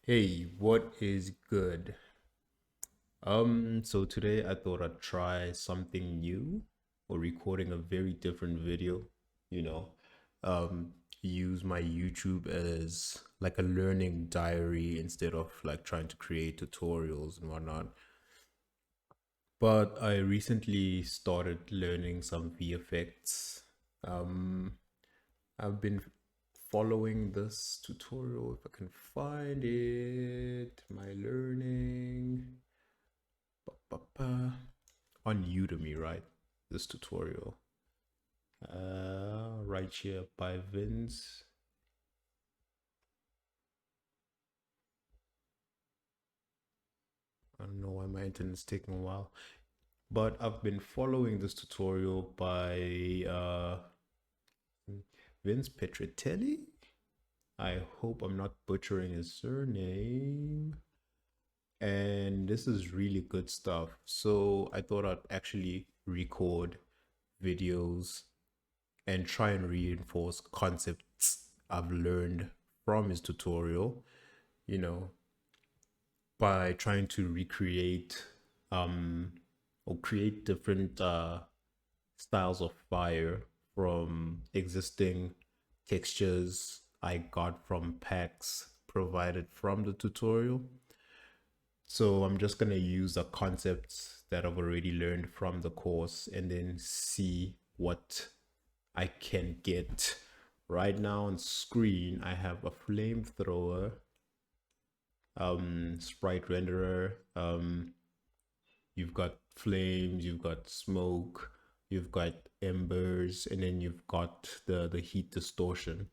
Hey, what is good? So today I thought I'd try something new or recording a very different video, you know. Um, Use my YouTube as like a learning diary instead of like trying to create tutorials and whatnot. But I recently started learning some VFX. Um, I've been following this tutorial if I can find it. My learning on Udemy, right? This tutorial. Right here by Vince. I don't know why my internet's taking a while, but I've been following this tutorial by Vince Petritelli. I hope I'm not butchering his surname. And this is really good stuff. So I thought I'd actually record videos and try and reinforce concepts I've learned from his tutorial, you know, by trying to recreate um or create different styles of fire from existing textures I got from packs provided from the tutorial. So I'm just going to use the concepts that I've already learned from the course and then see what I can get. Right now on screen, I have a flamethrower, sprite renderer. You've got flames, you've got smoke, you've got embers, and then you've got the heat distortion.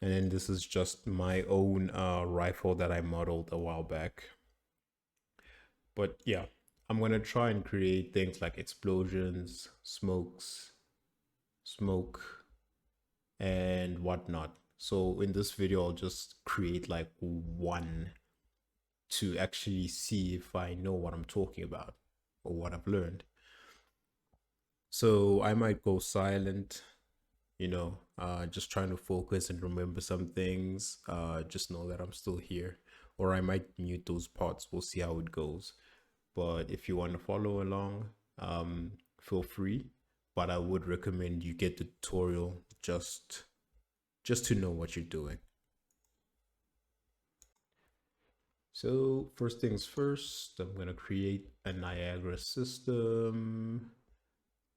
And then this is just my own rifle that I modeled a while back. But yeah, I'm gonna try and create things like explosions, smoke, and whatnot. So in this video, I'll just create like one to actually see if I know what I'm talking about or what I've learned. So I might go silent, just trying to focus and remember some things. Just know that I'm still here. Or I might mute those parts. We'll see how it goes. But if you want to follow along, feel free. But I would recommend you get the tutorial just to know what you're doing. So first things first, I'm gonna create a Niagara system.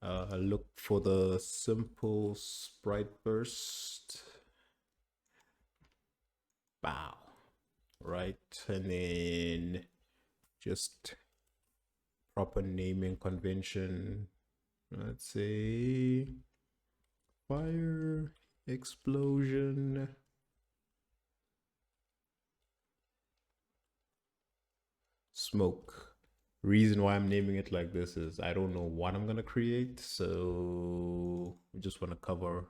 Look for the simple sprite burst. Bow. Right, and then just proper naming convention. Let's say fire explosion. Smoke. Reason why I'm naming it like this is I don't know what I'm gonna create, so we just want to cover,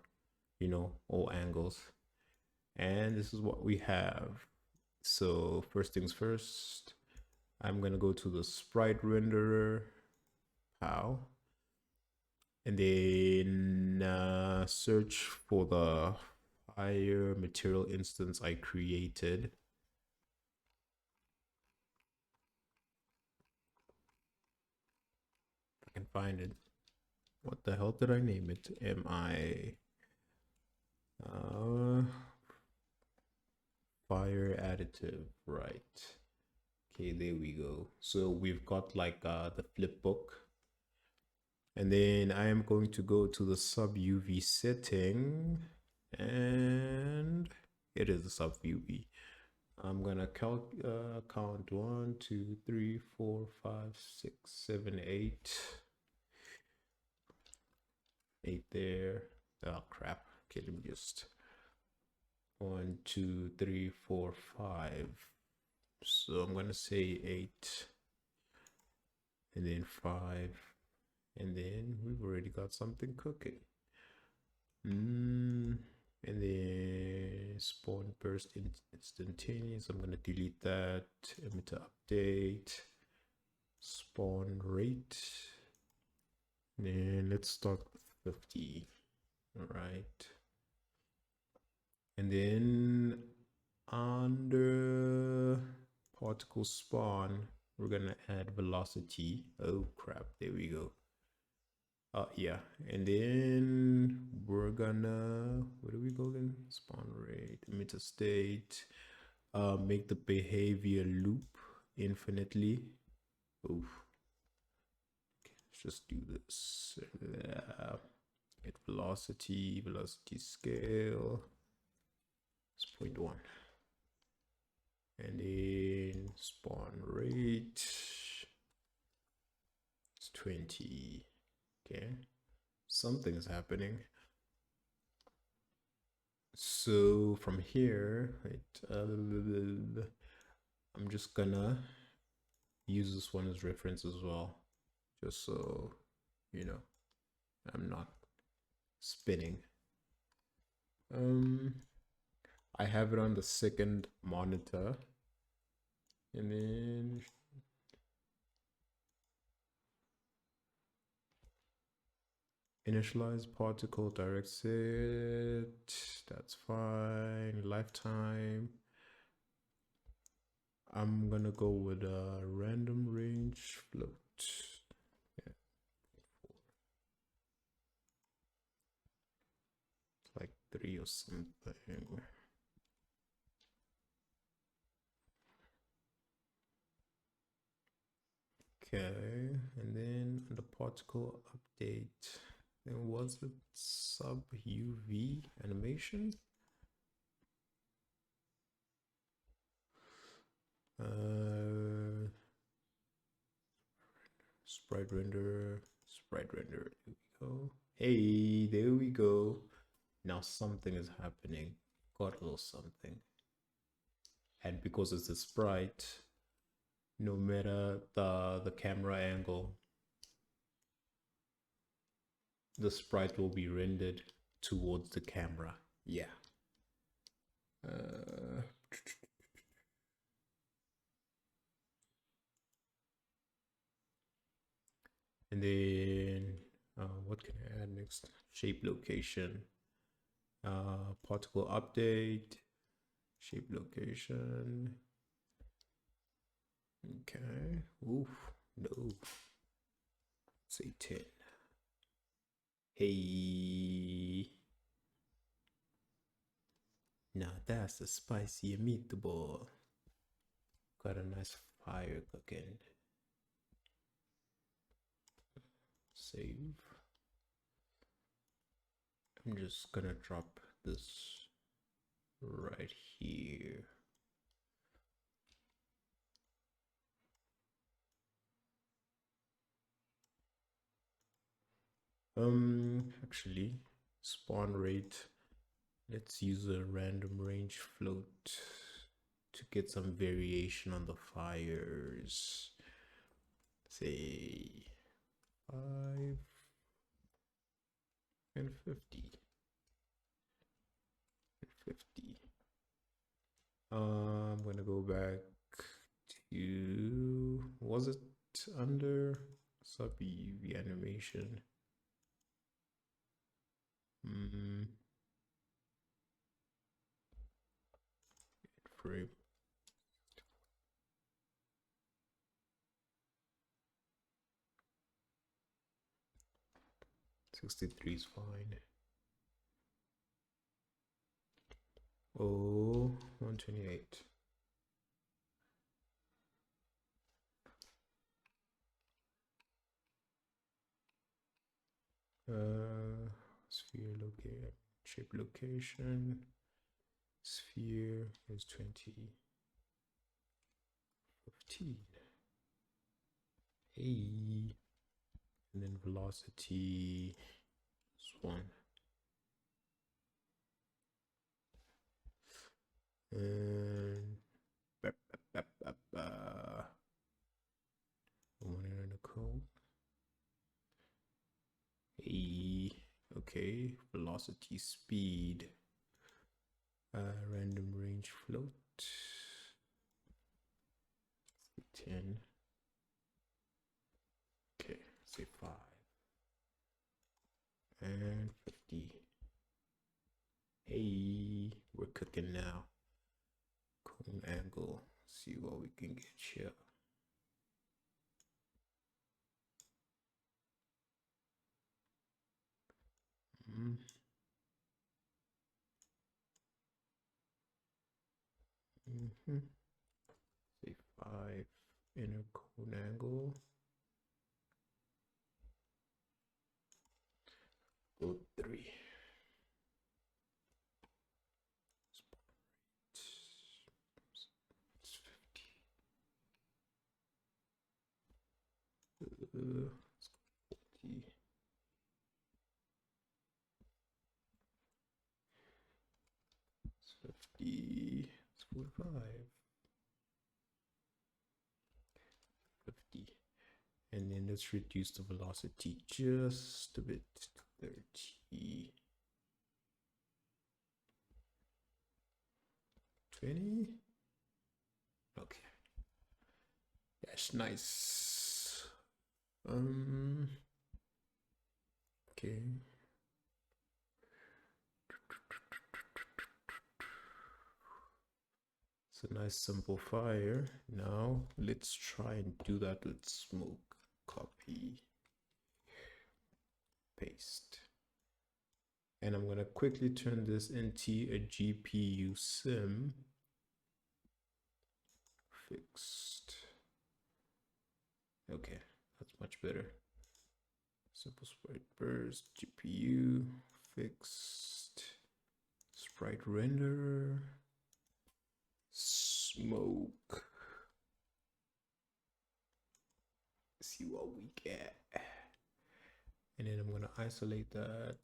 all angles. And this is what we have. So first things first, I'm gonna go to the sprite renderer, pow, and then search for the fire material instance I created. If I can find it. What the hell did I name it? Uh, fire additive, right? Okay, there we go. So we've got like the flip book. And then I am going to go to the sub UV setting, and it is the sub UV. I'm gonna count 1, 2, 3, 4, 5, 6, 7, 8. 8 there. Oh crap. Okay, let me just 1, 2, 3, 4, 5. So I'm gonna say 8 and then 5, and then we've already got something cooking. And then spawn burst instantaneous. I'm gonna delete that. Emitter update. Spawn rate. And let's start with 50. All right. And then under particle spawn, we're gonna add velocity. Oh crap, there we go. Yeah, and then we're gonna, what do we go then? Spawn rate, emitter state, make the behavior loop infinitely. Oof. Okay, let's just do this. Get velocity, velocity scale. It's 0.1. And then spawn rate. It's 20. Okay. Something's happening. So from here, I'm just gonna use this one as reference as well, just so you know I'm not spinning. I have it on the second monitor, and then initialize particle direct set, that's fine. Lifetime, I'm gonna go with a random range float. Yeah. It's like 3 or something. Okay, and then the particle update. And was it sub UV animation? Sprite render, sprite render. There we go. Hey, there we go. Now something is happening. Got a little something. And because it's a sprite, no matter the camera angle, the sprite will be rendered towards the camera. Yeah. And then what can I add next? Shape location, particle update, shape location. Okay. Oof. No. Say 10. Hey. Now that's a spicy meatball. Got a nice fire cooking. Save. I'm just gonna drop this right here. Actually, spawn rate. Let's use a random range float to get some variation on the fires. Say 5 and 50. 50. I'm gonna go back to, was it under sub UV animation? Frame. $63 is fine. Oh, 128. Sphere location, shape location. Sphere is 20. 15. Hey. And then velocity is 1. And one in the code. Hey, okay, velocity speed. Random range float. 10. Okay, say 5. And 50. Hey, we're cooking now. Cone angle see what we can get here. Mm. Say 5 inner cone angle. Go 3. It's 50. It's 40. It's 50. It's 45. 50. And then let's reduce the velocity just a bit to 30. 20. Okay. That's nice. Okay. It's a nice simple fire. Now let's try and do that with smoke. Copy, paste. And I'm gonna quickly turn this into a GPU sim. Fixed. Okay, that's much better. Simple sprite burst, GPU, fixed, sprite renderer, smoke. See what we get. And then I'm gonna isolate that.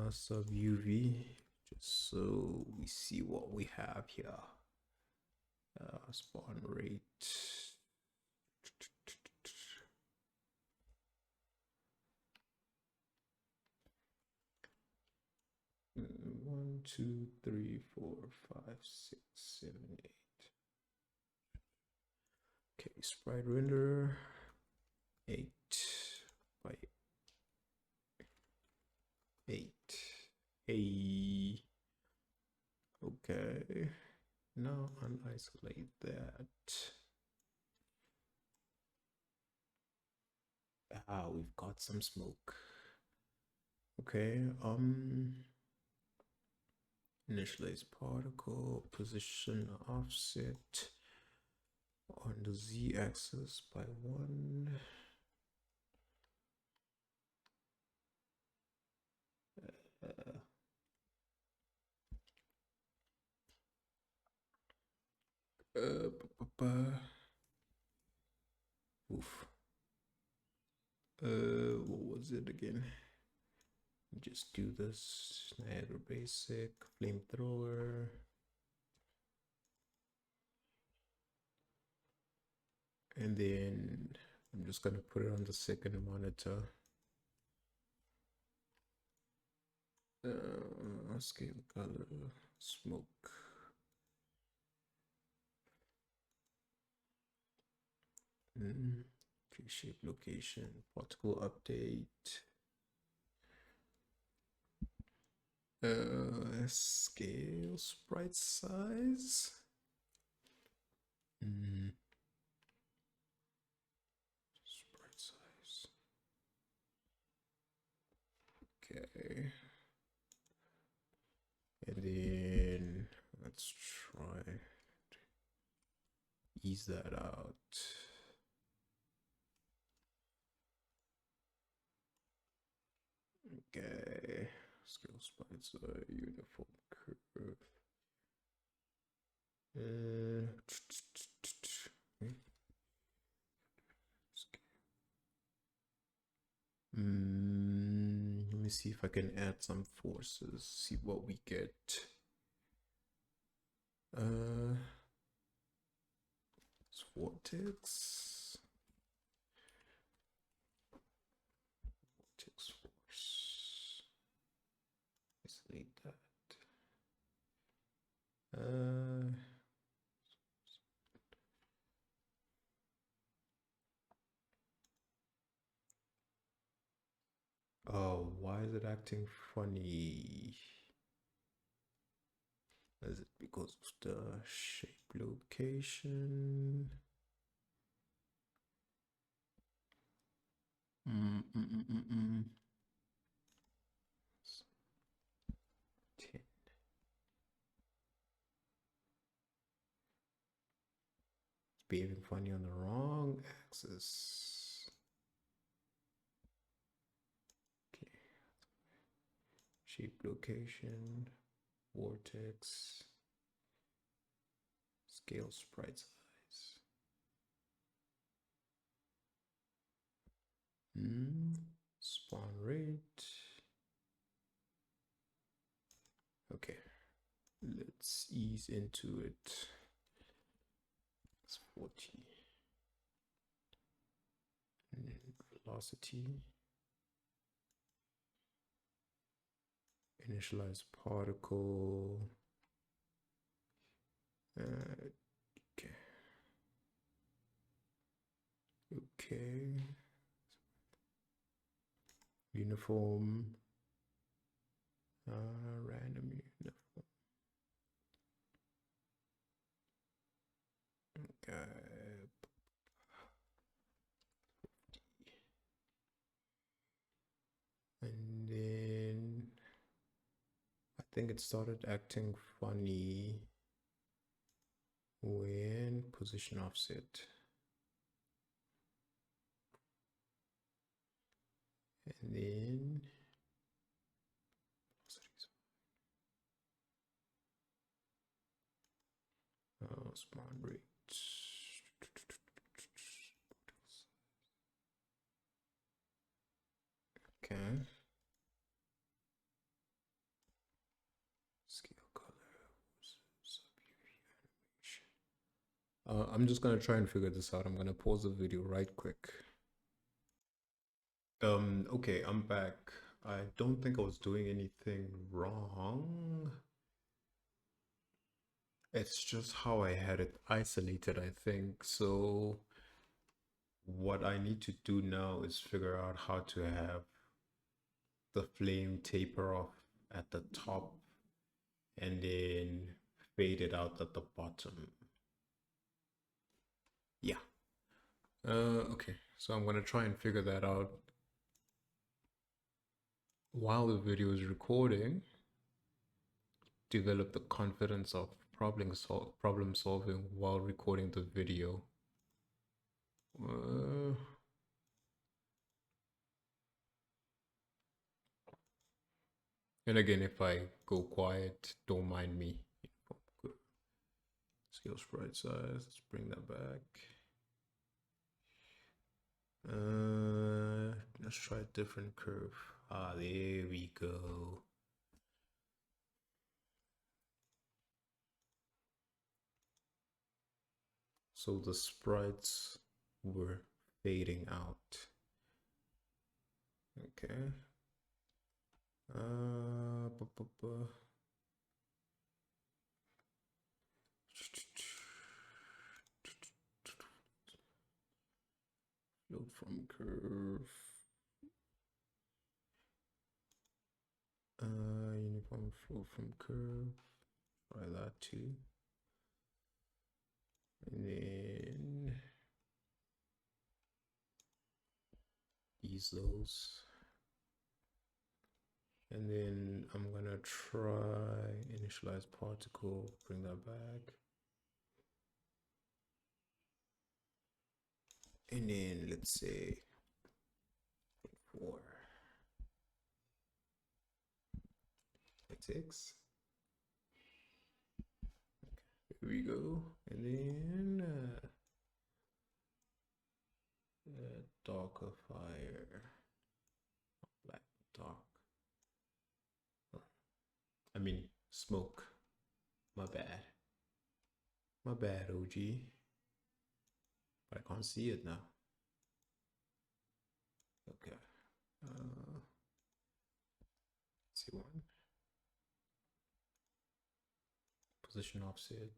Sub UV, just so we see what we have here. Spawn rate. One, two, three, four, five, six, seven, eight. Okay, sprite renderer 8 by 8. Hey. Okay. Now unisolate that. We've got some smoke. Okay, initialize particle, position offset on the z-axis by 1. Oof. What was it again? Just do this. Niagara basic, flamethrower. And then I'm just gonna put it on the second monitor. Scale color, smoke. Tree shape location, particle update. Scale sprite size. Sprite size. Okay. And then let's try to ease that out. Okay. Scale sprites are uniform curve. Let me see if I can add some forces, see what we get. It's vortex. Vortex force. Isolate that. Oh, why is it acting funny? Is it because of the shape location? Mm, mm, mm, mm, mm. 10. It's behaving funny on the wrong axis. Okay. Shape location, vortex, scale sprite size. Spawn rate. Okay, let's ease into it. It's 40. And then velocity. Initialize particle. Okay. Okay. Uniform. Random uniform. Okay. And then I think it started acting funny when position offset. And then spawn rate. Okay. Scale color. I'm just gonna try and figure this out. I'm gonna pause the video right quick. Okay, I'm back. I don't think I was doing anything wrong. It's just how I had it isolated, I think. So what I need to do now is figure out how to have the flame taper off at the top and then fade it out at the bottom. Yeah. Okay, so I'm gonna try and figure that out while the video is recording. Develop the confidence of problem solving while recording the video. And again, if I go quiet, don't mind me. Scale sprite size, let's bring that back. Let's try a different curve. Ah, there we go. So the sprites were fading out. Okay. Float from curve. Uniform float from curve. Try that too. And then ease those. And then I'm gonna try initialize particle, bring that back. And then let's say 4. X. Here we go. And then darker fire. Black dark. I mean smoke. My bad. My bad, OG. But I can't see it now. Okay. See one. Position offset.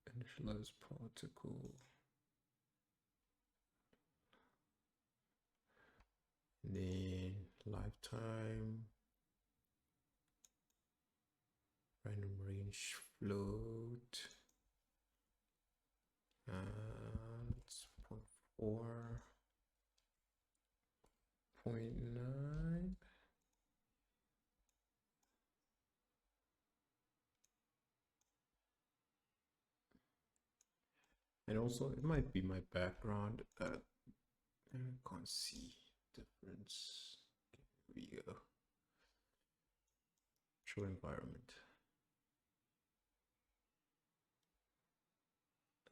Initialize particle. And then lifetime, random range float. It's 0.4, 0.9. And also it might be my background. I can't see difference. Here we go. Show environment.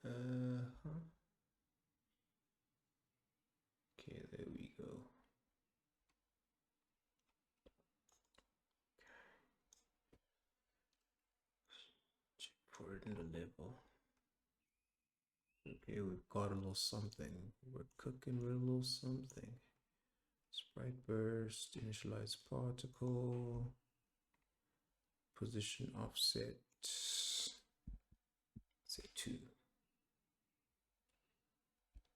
Huh. Okay, there we go. Check for it in the level. Okay, we've got a little something. We're cooking with a little something. Sprite burst, initialize particle, position offset, say 2,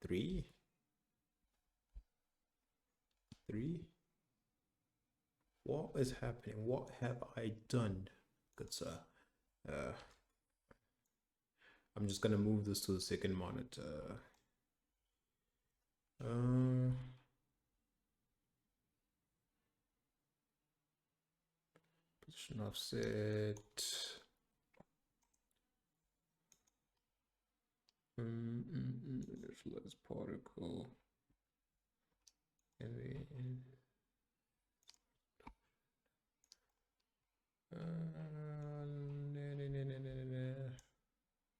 3, 3. What is happening? What have I done? Good sir. I'm just gonna move this to the second monitor. Position offset. Initialize particle. And then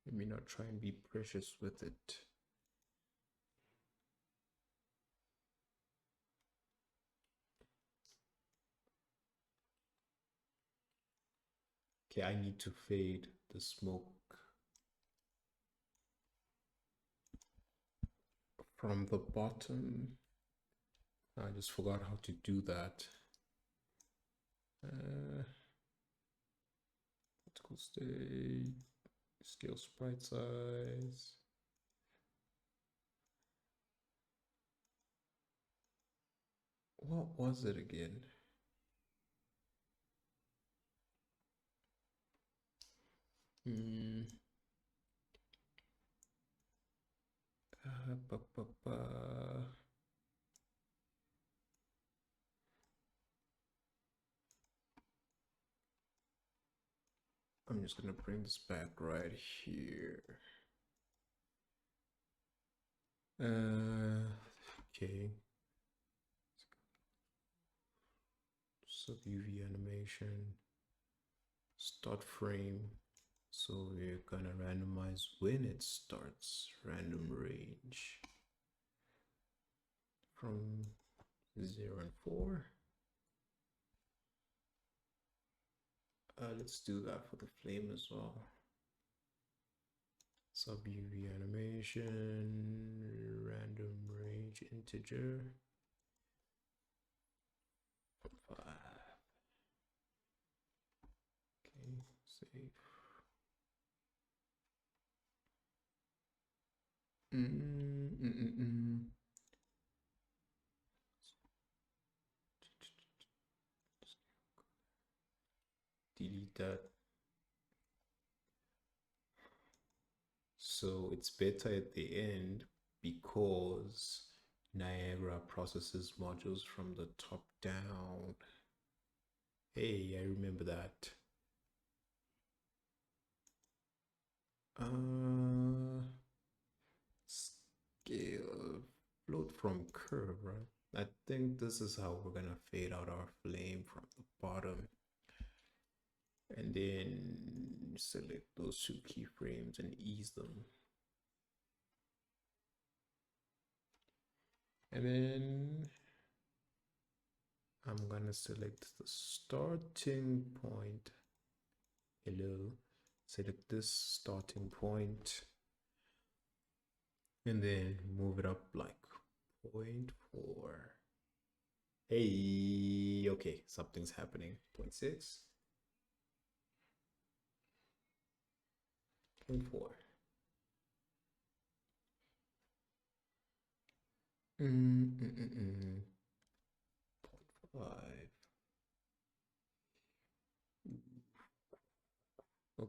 let me not try and be precious with it. Okay, I need to fade the smoke from the bottom. I just forgot how to do that. Particle state, scale sprite size. What was it again? I'm just gonna bring this back right here. Okay. Sub UV animation, start frame. So we're gonna randomize when it starts, random range from 0 and 4. Let's do that for the flame as well. Sub UV animation, random range integer. 5. Okay, save. Delete that. So it's better at the end because Niagara processes modules from the top down. Hey, I remember that. Scale float from curve, right? I think this is how we're gonna fade out our flame from the bottom. And then select those 2 keyframes and ease them. And then I'm gonna select the starting point. Hello. Select this starting point. And then move it up like 0.4. Hey, okay, something's happening. 0.6. 0.4.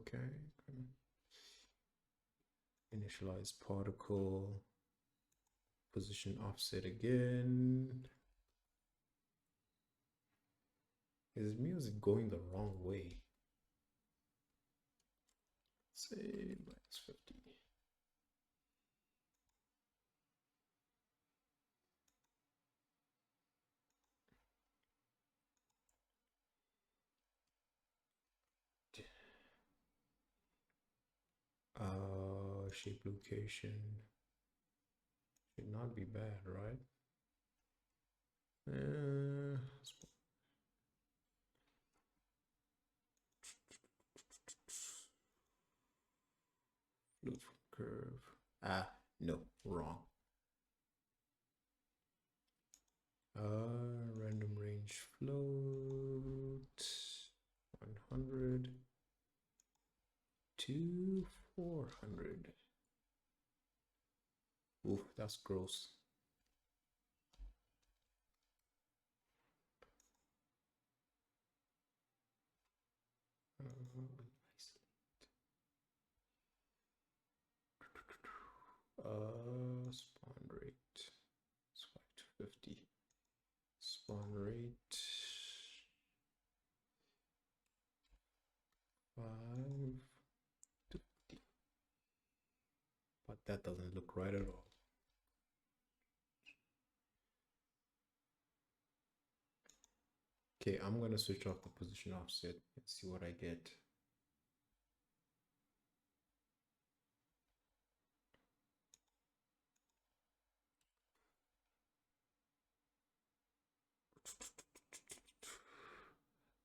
Okay. Initialize particle, position offset again. Is music going the wrong way? Say -50. Shape location should not be bad, right? Float from curve. No, wrong. Random range float 100 to 400. Ooh, that's gross. Spawn rate is 550. Spawn rate 550. But that doesn't look right at all. Okay, I'm gonna switch off the position offset and see what I get.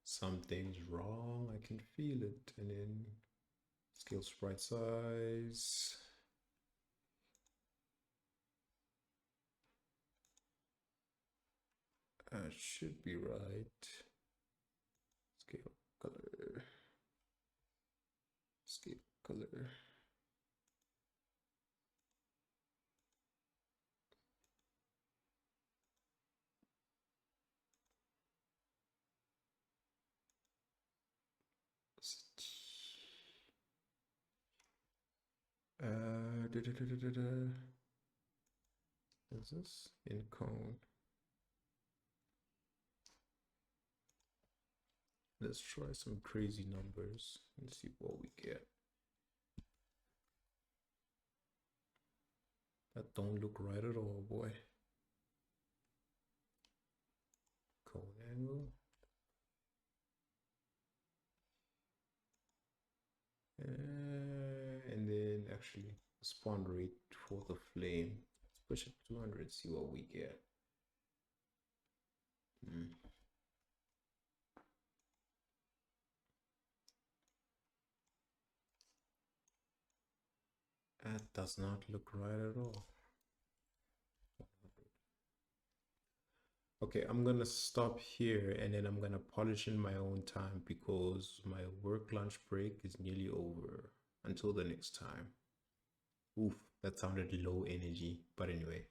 Something's wrong, I can feel it. And then scale sprite size. Should be right. Scale color. Scale color. Is this in cone? Let's try some crazy numbers and see what we get. That don't look right at all, boy. Cone angle. And then actually spawn rate for the flame. Let's push it 200, see what we get. That does not look right at all. Okay, I'm gonna stop here and then I'm gonna polish in my own time because my work lunch break is nearly over. Until the next time. Oof, that sounded low energy, but anyway.